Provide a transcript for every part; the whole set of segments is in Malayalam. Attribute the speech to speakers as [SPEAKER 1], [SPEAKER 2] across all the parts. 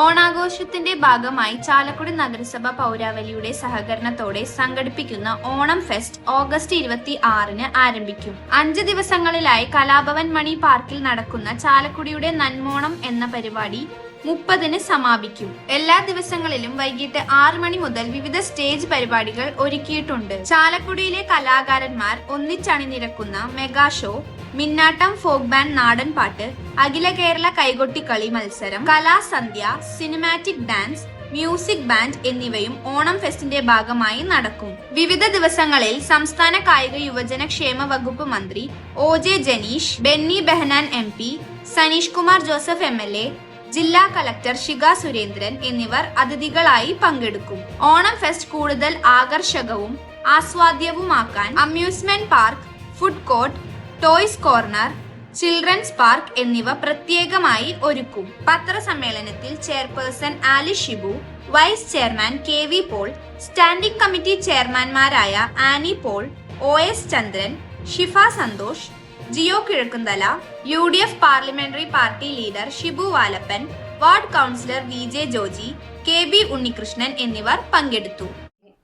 [SPEAKER 1] ഓണാഘോഷത്തിന്റെ ഭാഗമായി ചാലക്കുടി നഗരസഭ പൗരാവലിയുടെ സഹകരണത്തോടെ സംഘടിപ്പിക്കുന്ന ഓണം ഫെസ്റ്റ് ഓഗസ്റ്റ് 26-ന് ആരംഭിക്കും. 5 ദിവസങ്ങളിലായി കലാഭവൻ മണി പാർക്കിൽ നടക്കുന്ന ചാലക്കുടിയുടെ നന്മോണം എന്ന പരിപാടി 30-ന് സമാപിക്കും. എല്ലാ ദിവസങ്ങളിലും വൈകിട്ട് 6 മണി മുതൽ വിവിധ സ്റ്റേജ് പരിപാടികൾ ഒരുക്കിയിട്ടുണ്ട്. ചാലക്കുടിയിലെ കലാകാരന്മാർ ഒന്നിച്ചണിനിരക്കുന്ന മെഗാ ഷോ, മിന്നാട്ടം, ഫോക്ക് ബാൻഡ്, നാടൻ പാട്ട്, അഖില കേരള കൈകൊട്ടിക്കളി മത്സരം, കലാസന്ധ്യ, സിനിമാറ്റിക് ഡാൻസ്, മ്യൂസിക് ബാൻഡ് എന്നിവയും ഓണം ഫെസ്റ്റിന്റെ ഭാഗമായി നടക്കും. വിവിധ ദിവസങ്ങളിൽ സംസ്ഥാന കായിക യുവജന ക്ഷേമ വകുപ്പ് മന്ത്രി OJ Janeesh, Benny Behanan MP, Saneesh Kumar Joseph MLA, ജില്ലാ കളക്ടർ ശിഖ സുരേന്ദ്രൻ എന്നിവർ അതിഥികളായി പങ്കെടുക്കും. ഓണം ഫെസ്റ്റ് കൂടുതൽ ആകർഷകവും ആസ്വാദ്യവുമാക്കാൻ amusement park, food court, toys corner, children's park എന്നിവ പ്രത്യേകമായി ഒരുക്കും. പത്രസമ്മേളനത്തിൽ chairperson Alice Shibu, vice chairman KV Paul, standing committee ചെയർമാൻമാരായ Annie Paul, OS Chandran, Shifa Santhosh, Jio Kizhakkumthala, UDF parliamentary party leader Shibu Valappan, ward councillor VJ Joji, KB Unnikrishnan എന്നിവർ പങ്കെടുത്തു.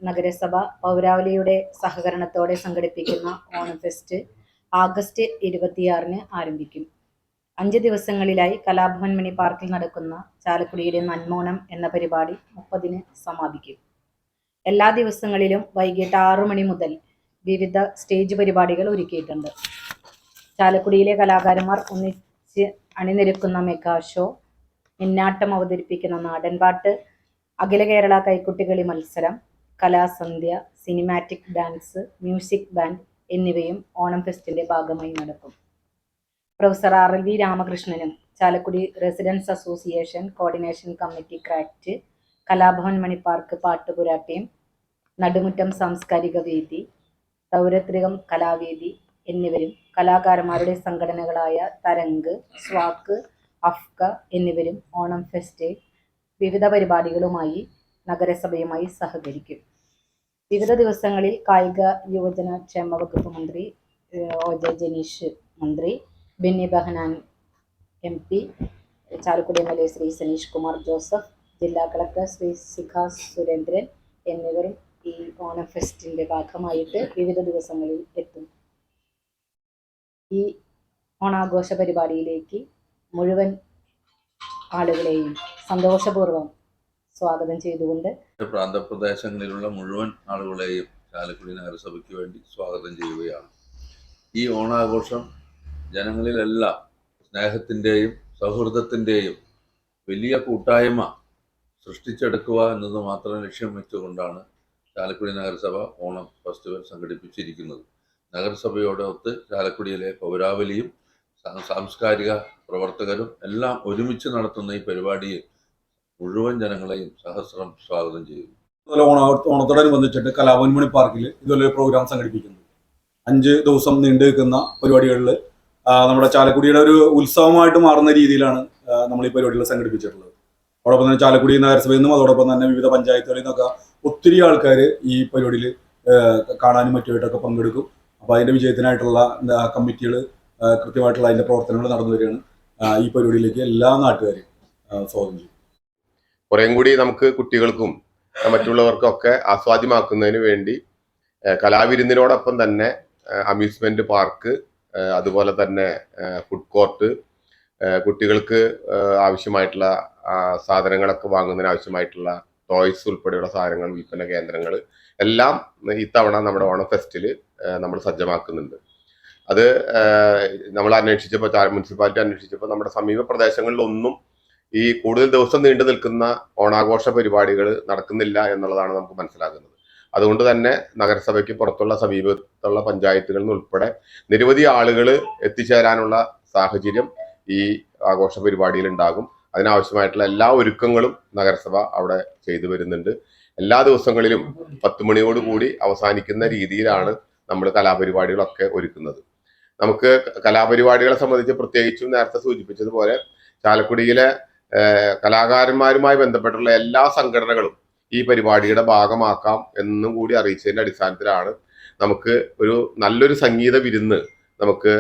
[SPEAKER 2] നഗരസഭ പൗരാവലിയുടെ സഹകരണത്തോടെ സംഘടിപ്പിക്കുന്ന ഓണം ഫെസ്റ്റ് ആഗസ്റ്റ് 26-ന് ആരംഭിക്കും. 5 ദിവസങ്ങളിലായി കലാഭവൻ മണി പാർക്കിൽ നടക്കുന്ന ചാലക്കുടിയുടെ നന്മോണം എന്ന പരിപാടി 30-ന് സമാപിക്കും. എല്ലാ ദിവസങ്ങളിലും വൈകിട്ട് 6 മണി മുതൽ വിവിധ സ്റ്റേജ് പരിപാടികൾ ഒരുക്കിയിട്ടുണ്ട്. ചാലക്കുടിയിലെ കലാകാരന്മാർ ഒന്നിച്ച് അണിനിരക്കുന്ന മെഗാ ഷോ, മിന്നാട്ടം അവതരിപ്പിക്കുന്ന നാടൻപാട്ട്, അഖില കേരള കൈക്കുട്ടികളി മത്സരം, കലാസന്ധ്യ, സിനിമാറ്റിക് ഡാൻസ്, മ്യൂസിക് ബാൻഡ് എന്നിവയും ഓണം ഫെസ്റ്റിന്റെ ഭാഗമായി നടക്കും. പ്രൊഫസർ RLV രാമകൃഷ്ണനും Chalakudy residents association coordination committee ക്രാക്റ്റ്, കലാഭവൻ മണി പാർക്ക് പാട്ടുപുരാട്ടിയും, നടുമുറ്റം സാംസ്കാരിക വേദി, ദൗരത്രികം കലാവേദി എന്നിവരും കലാകാരന്മാരുടെ സംഘടനകളായ തരംഗ്, സ്വാക്ക്, അഫ്ക എന്നിവരും ഓണം ഫെസ്റ്റ് വിവിധ പരിപാടികളുമായി നഗരസഭയുമായി സഹകരിക്കും. വിവിധ ദിവസങ്ങളിൽ കായിക യുവജന ക്ഷേമ വകുപ്പ് മന്ത്രി OJ ജനീഷ് മന്ത്രി, ബെന്നി ബെഹനാൻ MP, ചാലക്കുടി MLA ശ്രീ സനീഷ് കുമാർ ജോസഫ്, ജില്ലാ കളക്ടർ ശ്രീ ശിഖ സുരേന്ദ്രൻ എന്നിവരും ഈ ഓണം ഫെസ്റ്റിന്റെ ഭാഗമായിട്ട് വിവിധ ദിവസങ്ങളിൽ എത്തും. ഈ ഓണാഘോഷ പരിപാടിയിലേക്ക് മുഴുവൻ ആളുകളെയും സന്തോഷപൂർവ്വം സ്വാഗതം ചെയ്തുകൊണ്ട്
[SPEAKER 3] പ്രാന്തപ്രദേശങ്ങളിലുള്ള മുഴുവൻ ആളുകളെയും ചാലക്കുടി നഗരസഭയ്ക്ക് വേണ്ടി സ്വാഗതം ചെയ്യുകയാണ്. ഈ ഓണാഘോഷം ജനങ്ങളിലെല്ലാം സ്നേഹത്തിൻ്റെയും സൗഹൃദത്തിൻ്റെയും വലിയ കൂട്ടായ്മ സൃഷ്ടിച്ചെടുക്കുക എന്നത് മാത്രം ലക്ഷ്യം വെച്ചുകൊണ്ടാണ് ചാലക്കുടി നഗരസഭ ഓണം ഫെസ്റ്റിവൽ സംഘടിപ്പിച്ചിരിക്കുന്നത്. നഗരസഭയോടൊത്ത് ചാലക്കുടിയിലെ പൗരാവലിയും സാംസ്കാരിക പ്രവർത്തകരും എല്ലാം ഒരുമിച്ച് നടത്തുന്ന ഈ പരിപാടിയിൽ മുഴുവൻ ജനങ്ങളെയും സഹസ്രം സ്വാഗതം ചെയ്യുന്നു.
[SPEAKER 4] ഓണത്തോടനുബന്ധിച്ചിട്ട് കലാഭവൻ മണി പാർക്കിൽ ഇതുപോലെ പ്രോഗ്രാം സംഘടിപ്പിക്കുന്നു. 5 ദിവസം നീണ്ടു നിൽക്കുന്ന പരിപാടികളിൽ നമ്മുടെ ചാലക്കുടിയുടെ ഒരു ഉത്സവമായിട്ട് മാറുന്ന രീതിയിലാണ് നമ്മൾ ഈ പരിപാടികൾ സംഘടിപ്പിച്ചിട്ടുള്ളത്. അതോടൊപ്പം തന്നെ ചാലക്കുടി നഗരസഭയിൽ നിന്നും അതോടൊപ്പം തന്നെ വിവിധ പഞ്ചായത്തുകളിൽ നിന്നൊക്കെ ഒത്തിരി ആൾക്കാർ ഈ പരിപാടിയിൽ കാണാനും മറ്റുമായിട്ടൊക്കെ പങ്കെടുക്കും. അപ്പോൾ അതിൻ്റെ വിജയത്തിനായിട്ടുള്ള കമ്മിറ്റികൾ കൃത്യമായിട്ടുള്ള അതിൻ്റെ പ്രവർത്തനങ്ങൾ നടന്നു വരികയാണ്. ഈ പരിപാടിയിലേക്ക് എല്ലാ നാട്ടുകാരെയും സ്വാഗതം ചെയ്യും.
[SPEAKER 5] കുറേം കൂടി നമുക്ക് കുട്ടികൾക്കും മറ്റുള്ളവർക്കൊക്കെ ആസ്വാദ്യമാക്കുന്നതിന് വേണ്ടി കലാവിരുന്നിനോടൊപ്പം തന്നെ അമ്യൂസ്മെന്റ് പാർക്ക്, അതുപോലെ തന്നെ ഫുഡ് കോർട്ട്, കുട്ടികൾക്ക് ആവശ്യമായിട്ടുള്ള സാധനങ്ങളൊക്കെ വാങ്ങുന്നതിന് ആവശ്യമായിട്ടുള്ള ടോയ്സ് ഉൾപ്പെടെയുള്ള സാധനങ്ങൾ, വിൽപ്പന കേന്ദ്രങ്ങൾ എല്ലാം ഇത്തവണ നമ്മുടെ ഓണം ഫെസ്റ്റിൽ നമ്മൾ സജ്ജമാക്കുന്നുണ്ട്. അത് നമ്മൾ അന്വേഷിച്ചപ്പോൾ, മുനിസിപ്പാലിറ്റി അന്വേഷിച്ചപ്പോൾ നമ്മുടെ സമീപ പ്രദേശങ്ങളിലൊന്നും ഈ കൂടുതൽ ദിവസം നീണ്ടു നിൽക്കുന്ന ഓണാഘോഷ പരിപാടികൾ നടക്കുന്നില്ല എന്നുള്ളതാണ് നമുക്ക് മനസ്സിലാകുന്നത്. അതുകൊണ്ട് തന്നെ നഗരസഭയ്ക്ക് പുറത്തുള്ള സമീപത്തുള്ള പഞ്ചായത്തുകളിൽ നിന്ന് ഉൾപ്പെടെ നിരവധി ആളുകൾ എത്തിച്ചേരാനുള്ള സാഹചര്യം ഈ ആഘോഷ പരിപാടിയിൽ ഉണ്ടാകും. അതിനാവശ്യമായിട്ടുള്ള എല്ലാ ഒരുക്കങ്ങളും നഗരസഭ അവിടെ ചെയ്തു വരുന്നുണ്ട്. എല്ലാ ദിവസങ്ങളിലും 10 മണിയോടുകൂടി അവസാനിക്കുന്ന രീതിയിലാണ് നമ്മൾ കലാപരിപാടികളൊക്കെ ഒരുക്കുന്നത്. നമുക്ക് കലാപരിപാടികളെ സംബന്ധിച്ച് പ്രത്യേകിച്ചും നേരത്തെ സൂചിപ്പിച്ചതുപോലെ ചാലക്കുടിയിലെ കലാകാരന്മാരുമായി ബന്ധപ്പെട്ടുള്ള എല്ലാ സംഘടനകളും ഈ പരിപാടിയുടെ ഭാഗമാക്കാം എന്നും കൂടി അറിയിച്ചതിന്റെ അടിസ്ഥാനത്തിലാണ് നമുക്ക് നല്ലൊരു സംഗീത വിരുന്ന് നമുക്ക്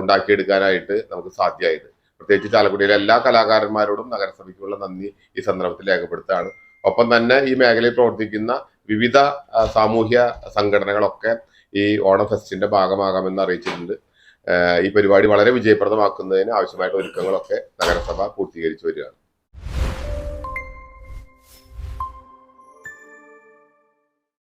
[SPEAKER 5] ഉണ്ടാക്കിയെടുക്കാനായിട്ട് നമുക്ക് സാധ്യമായത്. പ്രത്യേകിച്ച് ചാലക്കുടിയിലെ എല്ലാ കലാകാരന്മാരോടും നഗരസഭയ്ക്കുള്ള നന്ദി ഈ സന്ദർഭത്തിൽ രേഖപ്പെടുത്തുകയാണ്. ഒപ്പം തന്നെ ഈ മേഖലയിൽ പ്രവർത്തിക്കുന്ന വിവിധ സാമൂഹ്യ സംഘടനകളൊക്കെ ഈ ഓണം ഫെസ്റ്റിന്റെ ഭാഗമാകാമെന്ന് അറിയിച്ചിട്ടുണ്ട്. ഈ പരിപാടി വളരെ വിജയപ്രദമാക്കുന്നതിന് ആവശ്യമായിട്ടുള്ള ഒരുക്കങ്ങളൊക്കെ നഗരസഭ പൂർത്തീകരിച്ചു വരികയാണ്.